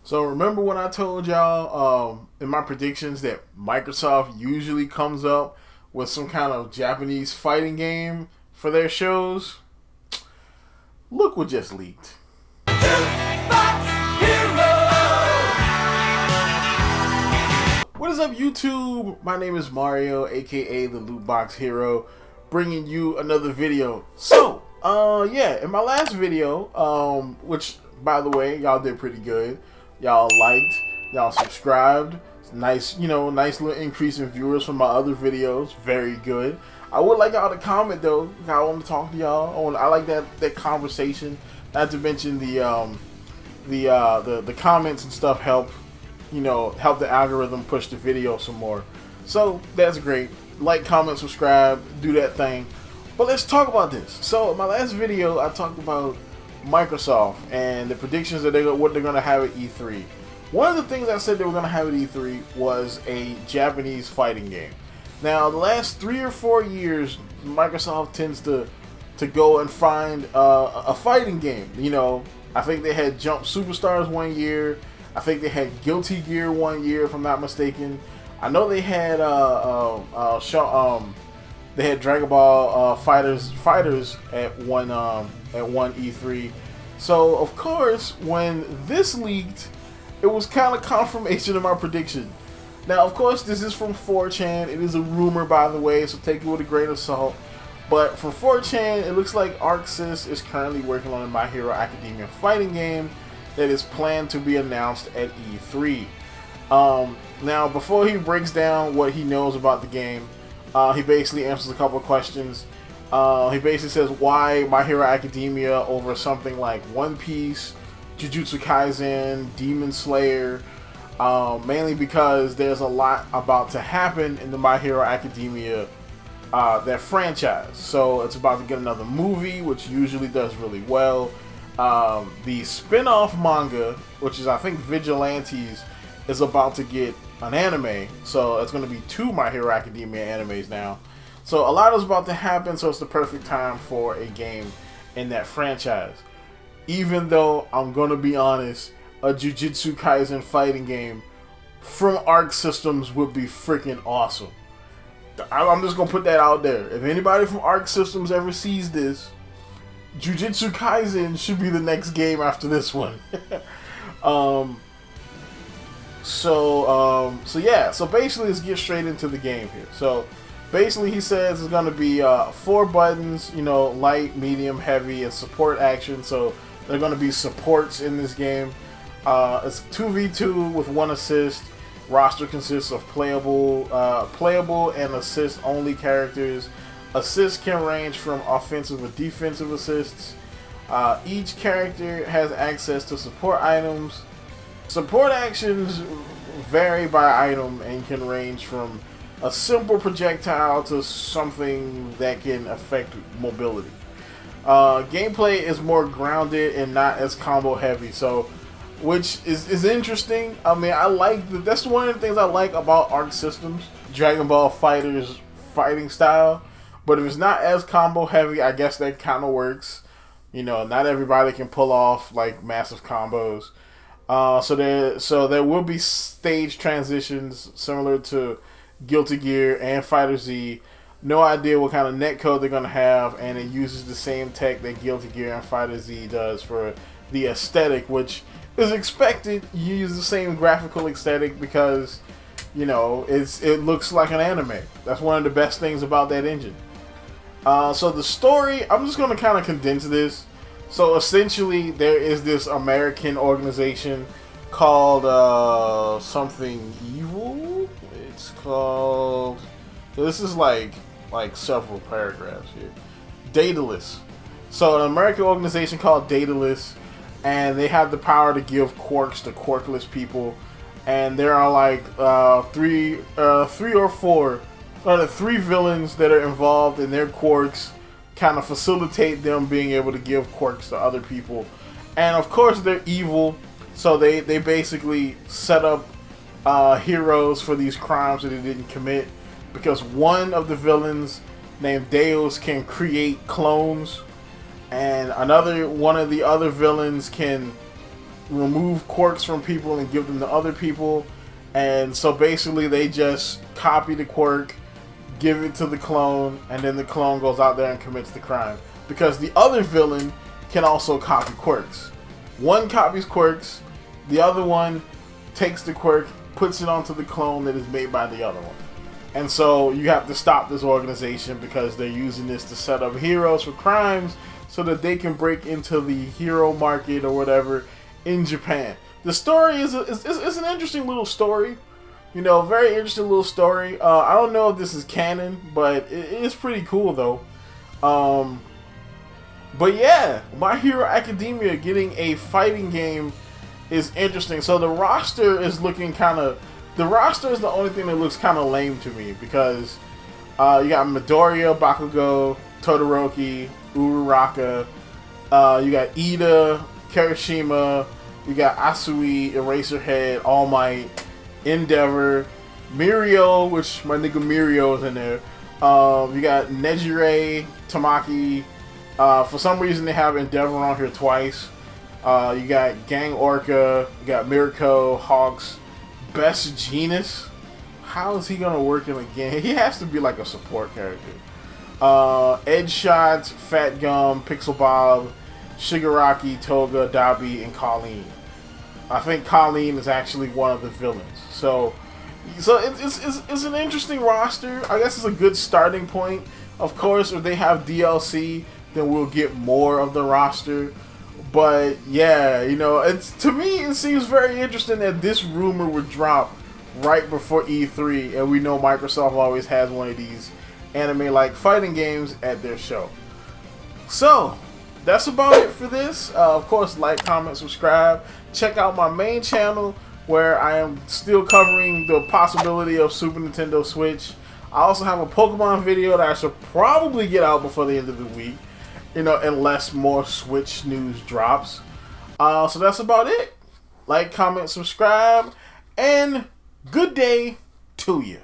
So remember when I told y'all in my predictions that Microsoft usually comes up with some kind of Japanese fighting game for their shows? Look what just leaked. What is up, YouTube? My name is Mario, aka the Loot Box Hero, bringing you another video. So, yeah, in my last video, which, by the way, y'all did pretty good. Y'all liked, y'all subscribed. Nice, nice little increase in viewers from my other videos. Very good. I would like y'all to comment though. I want to talk to y'all. I like that conversation. Not to mention the comments and stuff help the algorithm push the video some more. So that's great. Like, comment, subscribe, do that thing. But let's talk about this. So in my last video, I talked about Microsoft and the predictions that what they're going to have at E3. One of the things I said they were going to have at E3 was a Japanese fighting game. Now, the last 3 or 4 years, Microsoft tends to go and find a fighting game. I think they had Jump Superstars one year. I think they had Guilty Gear one year, if I'm not mistaken. I know they had Dragon Ball FighterZ at one E3. So of course, when this leaked, it was kind of confirmation of my prediction. Now, of course, this is from 4chan. It is a rumor, by the way, so take it with a grain of salt. But for 4chan, it looks like Arcsys is currently working on a My Hero Academia fighting game that is planned to be announced at E3. Now, before he breaks down what he knows about the game, he basically answers a couple of questions. He basically says why My Hero Academia over something like One Piece, Jujutsu Kaisen, Demon Slayer, mainly because there's a lot about to happen in the My Hero Academia that franchise. So it's about to get another movie, which usually does really well. The spin-off manga, which is I think Vigilantes, is about to get an anime. So it's going to be 2 My Hero Academia animes now. So a lot is about to happen, so it's the perfect time for a game in that franchise. Even though, I'm going to be honest, a Jujutsu Kaisen fighting game from Arc Systems would be freaking awesome. I'm just going to put that out there. If anybody from Arc Systems ever sees this, Jujutsu Kaisen should be the next game after this one. So basically, let's get straight into the game here. So basically, he says it's going to be 4 buttons, light, medium, heavy, and support action. So they're going to be supports in this game. It's 2v2 with 1 assist. Roster consists of playable and assist only characters. Assists can range from offensive or defensive assists. Each character has access to support items. Support actions vary by item and can range from a simple projectile to something that can affect mobility. Gameplay is more grounded and not as combo heavy, so which is interesting. I mean, that's one of the things I like about Arc Systems, Dragon Ball FighterZ fighting style. But if it's not as combo heavy, I guess that kind of works. Not everybody can pull off like massive combos. So there will be stage transitions similar to Guilty Gear and FighterZ. No idea what kind of netcode they're gonna have, and it uses the same tech that Guilty Gear and FighterZ does for the aesthetic, which is expected. You use the same graphical aesthetic because it looks like an anime. That's one of the best things about that engine. So the story, I'm just going to kind of condense this. So essentially, there is this American organization called something evil. It's called. This is like several paragraphs here. Daedalus. So an American organization called Daedalus, and they have the power to give quirks to quirkless people. And there are like 3 or 4. The 3 villains that are involved in their quirks kind of facilitate them being able to give quirks to other people. And of course they're evil, so they basically set up heroes for these crimes that they didn't commit, because one of the villains named Deus can create clones, and one of the other villains can remove quirks from people and give them to other people. And so basically they just copy the quirk, give it to the clone, and then the clone goes out there and commits the crime. Because the other villain can also copy quirks. One copies quirks, the other one takes the quirk, puts it onto the clone that is made by the other one. And so you have to stop this organization because they're using this to set up heroes for crimes so that they can break into the hero market or whatever in Japan. The story is an interesting little story. You know, very interesting little story. I don't know if this is canon, but it is pretty cool though. But yeah, My Hero Academia getting a fighting game is interesting. So the roster is looking kind of... The roster is the only thing that looks kind of lame to me because you got Midoriya, Bakugo, Todoroki, Uraraka, you got Ida, Kirishima, you got Asui, Eraserhead, All Might, Endeavor, Mirio, which my nigga Mirio is in there. You got Nejire, Tamaki. For some reason they have Endeavor on here twice. You got Gang Orca, you got Mirko, Hawks, Best Genus. How is he gonna work in a game? He has to be like a support character. Edge Shots, Fat Gum, Pixel Bob, Shigaraki, Toga, Dabi, and Colleen. I think Colleen is actually one of the villains. So it's an interesting roster. I guess it's a good starting point. Of course, if they have DLC, then we'll get more of the roster. But yeah, you know, to me it seems very interesting that this rumor would drop right before E3, and we know Microsoft always has one of these anime-like fighting games at their show. So that's about it for this. Of course, like, comment, subscribe. Check out my main channel where I am still covering the possibility of Super Nintendo Switch. I also have a Pokemon video that I should probably get out before the end of the week. You know, unless more Switch news drops. So that's about it. Like, comment, subscribe, and good day to you.